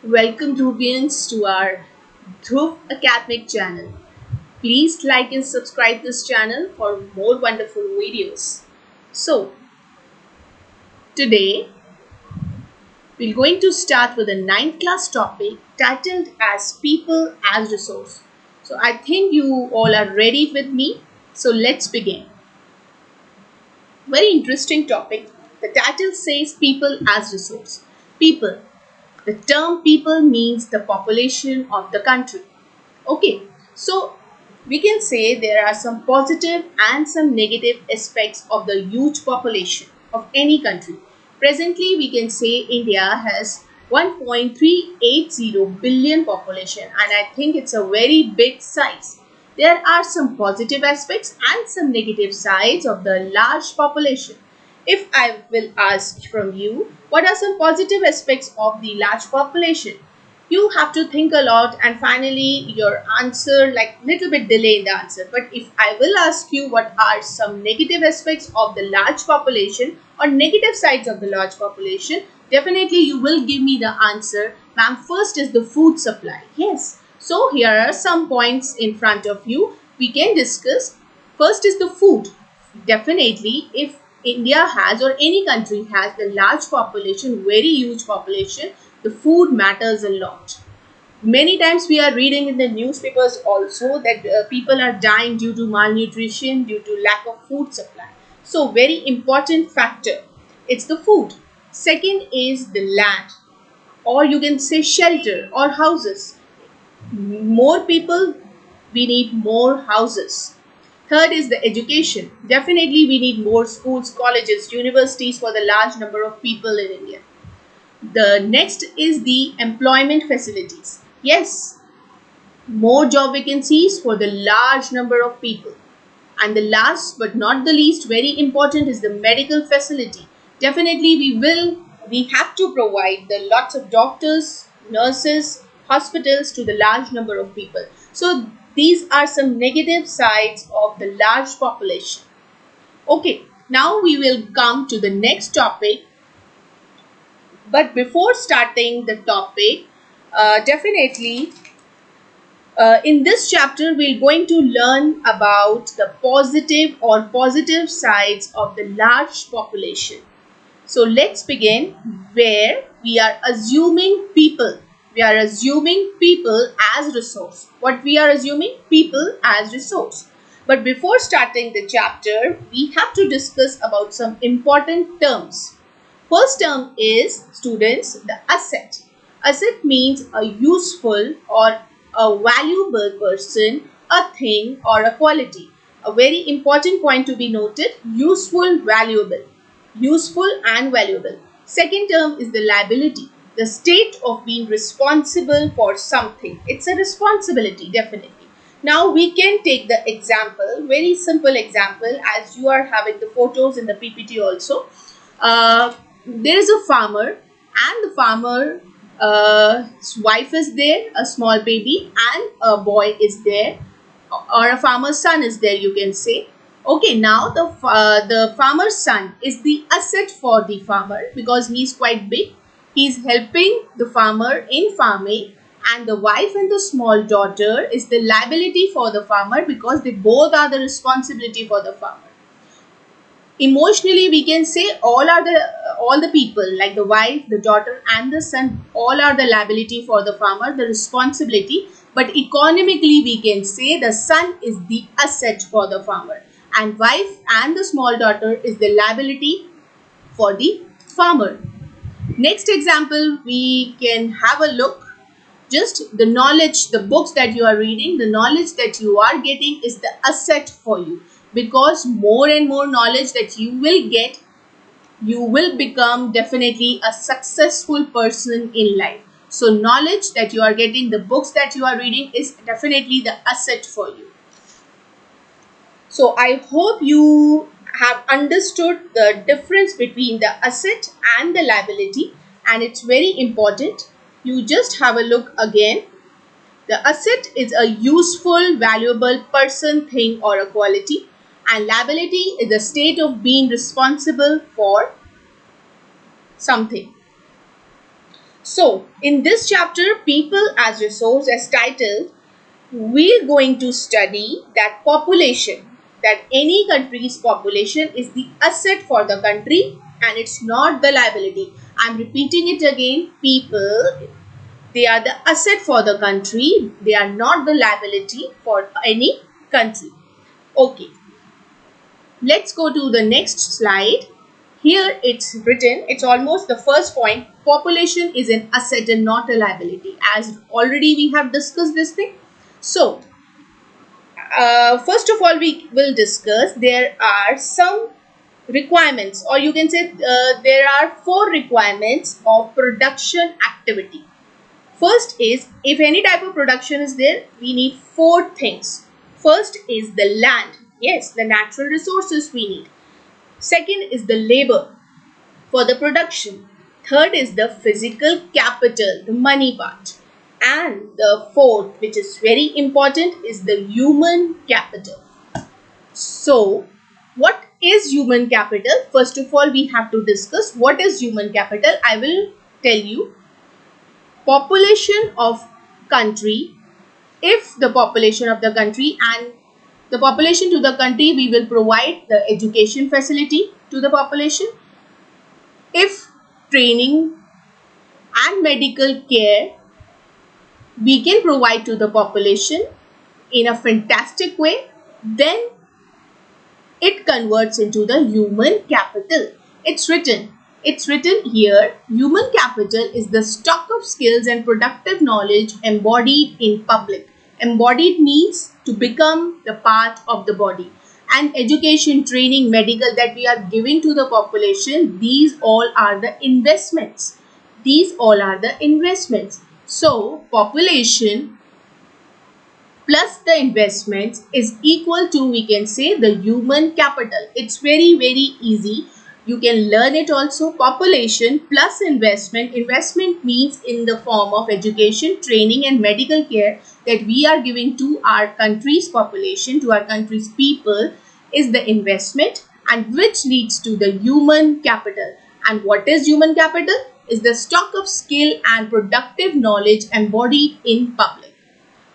Welcome Dhruvians to our Dhruv Academic channel. Please like and subscribe this channel for more wonderful videos. So, today we're going to start with a ninth class topic titled as People as Resource. So, I think you all are ready with me. So, let's begin. Very interesting topic. The title says People as Resource. People. The term people means the population of the country. Okay, so we can say there are some positive and some negative aspects of the huge population of any country. Presently, we can say India has 1.380 billion population, and I think it's a very big size. There are some positive aspects and some negative sides of the large population. If I will ask from you, what are some positive aspects of the large population? You have to think a lot and finally your answer like little bit delay in the answer. But if I will ask you what are some negative aspects of the large population or negative sides of the large population, definitely you will give me the answer. Ma'am, first is the food supply. Yes. So here are some points in front of you we can discuss. First is the food. Definitely, if India has or any country has the large population, very huge population, the food matters a lot. Many times we are reading in the newspapers also that people are dying due to malnutrition, due to lack of food supply. So very important factor. It's the food. Second is the land, or you can say shelter or houses. More people, we need more houses. Third is the education. Definitely we need more schools, colleges, universities for the large number of people in India. The next is the employment facilities. Yes, more job vacancies for the large number of people. And the last but not the least, very important is the medical facility. Definitely we have to provide the lots of doctors, nurses, hospitals to the large number of people. So these are some negative sides of the large population. Okay, now we will come to the next topic. But before starting the topic, definitely in this chapter, we're going to learn about the positive sides of the large population. So let's begin where we are assuming people. We are assuming people as resource. What we are assuming? People as resource. But before starting the chapter, we have to discuss about some important terms. First term is, students, the asset. Asset means a useful or a valuable person, a thing or a quality. A very important point to be noted, useful, valuable. Useful and valuable. Second term is the liability, the state of being responsible for something. It's a responsibility, definitely. Now we can take the example, very simple example, as you are having the photos in the PPT also. There is a farmer, and the farmer wife is there, a small baby, and a boy is there, or a farmer's son is there, you can say. Okay, now the farmer's son is the asset for the farmer because he is quite big. He is helping the farmer in farming, and the wife and the small daughter is the liability for the farmer because they both are the responsibility for the farmer. Emotionally, we can say all the people like the wife, the daughter, and the son, all are the liability for the farmer, the responsibility. But economically, we can say the son is the asset for the farmer, and wife and the small daughter is the liability for the farmer. Next example, we can have a look. Just the knowledge, the books that you are reading, the knowledge that you are getting is the asset for you, because more and more knowledge that you will get, you will become definitely a successful person in life. So knowledge that you are getting, the books that you are reading is definitely the asset for you. So I hope you have understood the difference between the asset and the liability, and it's very important. You just have a look again. The asset is a useful, valuable person, thing, or a quality, and liability is the state of being responsible for something. So in this chapter, people as resource, as titled, we're going to study that population, that any country's population is the asset for the country and it's not the liability. I'm repeating it again. People, they are the asset for the country. They are not the liability for any country. Okay, let's go to the next slide. Here it's written, it's almost the first point, population is an asset and not a liability. As already we have discussed this thing. So, first of all, we will discuss there are some requirements, or you can say there are 4 requirements of production activity. First is, if any type of production is there, we need 4 things. First is the land. Yes, the natural resources we need. Second is the labor for the production. Third is the physical capital, the money part. And the fourth, which is very important, is the human capital. So, what is human capital? First of all, we have to discuss what is human capital. I will tell you. Population of country, if the population of the country and the population to the country, we will provide the education facility to the population. If training and medical care we can provide to the population in a fantastic way, then it converts into the human capital. It's written here, human capital is the stock of skills and productive knowledge embodied in public. Embodied means to become the part of the body. And education, training, medical that we are giving to the population, these all are the investments. These all are the investments. So, population plus the investments is equal to, we can say, the human capital. It's very, very easy. You can learn it also. Population plus investment. Investment means in the form of education, training and medical care that we are giving to our country's population, to our country's people, is the investment, and which leads to the human capital. And what is human capital? Is the stock of skill and productive knowledge embodied in public.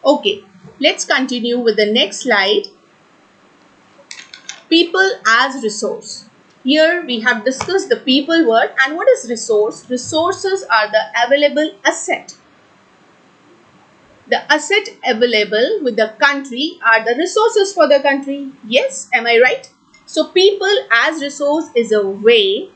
Okay, let's continue with the next slide. People as resource. Here we have discussed the people word, and what is resource? Resources are the available asset. The asset available with the country are the resources for the country. Yes, am I right? So people as resource is a way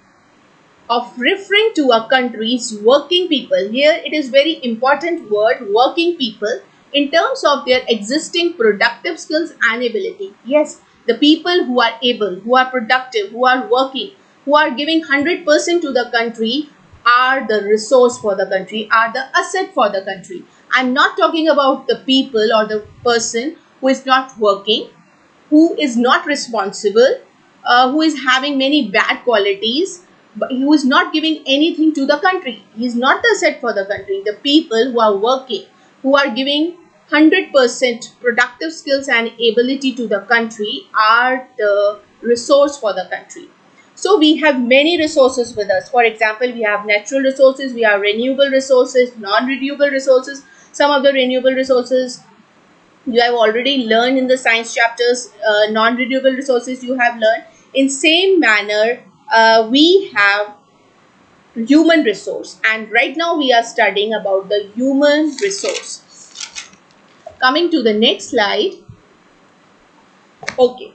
of referring to a country's working people. Here it is very important word, working people, in terms of their existing productive skills and ability. Yes, the people who are able, who are productive, who are working, who are giving 100% to the country are the resource for the country, are the asset for the country. I'm not talking about the people or the person who is not working, who is not responsible, who is having many bad qualities, but who is not giving anything to the country. He is not the asset for the country. The people who are working, who are giving 100% productive skills and ability to the country are the resource for the country. So we have many resources with us. For example, we have natural resources, we have renewable resources, non-renewable resources. Some of the renewable resources you have already learned in the science chapters. Non-renewable resources you have learned. In same manner, we have human resource, and right now we are studying about the human resource. Coming to the next slide. Okay,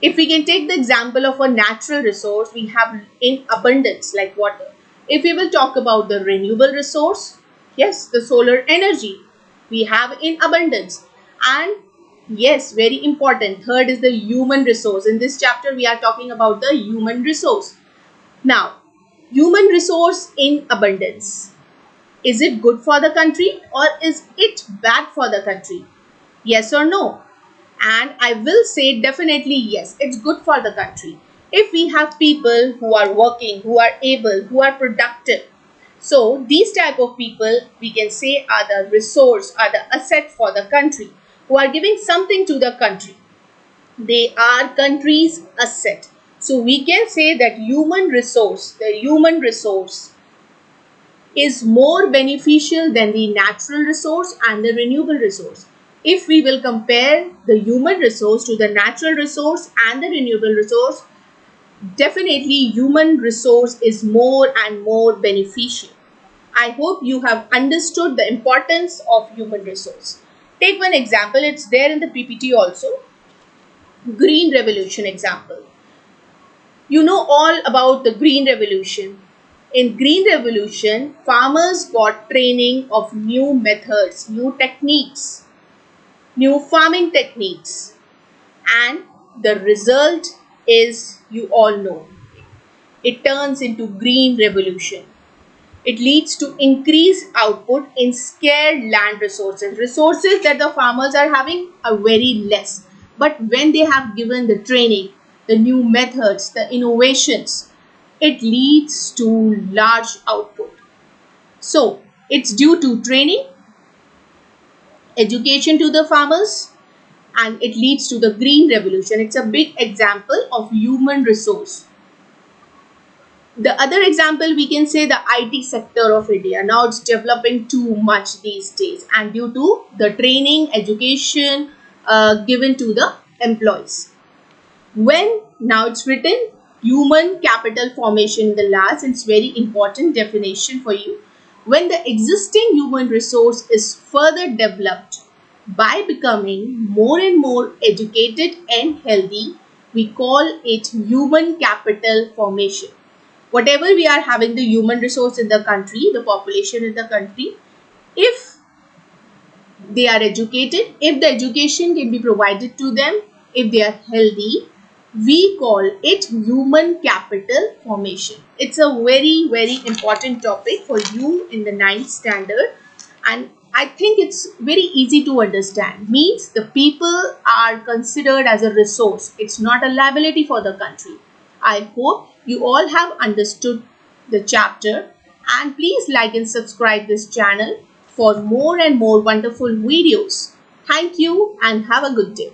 if we can take the example of a natural resource we have in abundance like water. If we will talk about the renewable resource, yes, the solar energy we have in abundance. And yes, very important, third is the human resource. In this chapter we are talking about the human resource. Now, human resource in abundance, is it good for the country or is it bad for the country? Yes or no? And I will say definitely yes, it's good for the country. If we have people who are working, who are able, who are productive, so these type of people we can say are the resource, are the asset for the country, who are giving something to the country. They are country's asset. So we can say that human resource, the human resource is more beneficial than the natural resource and the renewable resource. If we will compare the human resource to the natural resource and the renewable resource, definitely human resource is more and more beneficial. I hope you have understood the importance of human resource. Take one example, it's there in the PPT also. Green Revolution example. You know all about the Green Revolution. In Green Revolution, farmers got training of new methods, new techniques, new farming techniques, and the result is, you all know, it turns into Green Revolution. It leads to increased output in scarce land resources. Resources that the farmers are having are very less. But when they have given the training, the new methods, the innovations, it leads to large output. So, it's due to training, education to the farmers, and it leads to the green revolution. It's a big example of human resource. The other example, we can say the IT sector of India. Now it's developing too much these days, and due to the training, education given to the employees. When now it's written human capital formation in the last, it's very important definition for you. When the existing human resource is further developed by becoming more and more educated and healthy, we call it human capital formation. Whatever we are having the human resource in the country, the population in the country, if they are educated, if the education can be provided to them, if they are healthy, we call it human capital formation. It's a very, very important topic for you in the ninth standard, and I think it's very easy to understand. Means the people are considered as a resource. It's not a liability for the country. I hope you all have understood the chapter, and please like and subscribe this channel for more and more wonderful videos. Thank you and have a good day.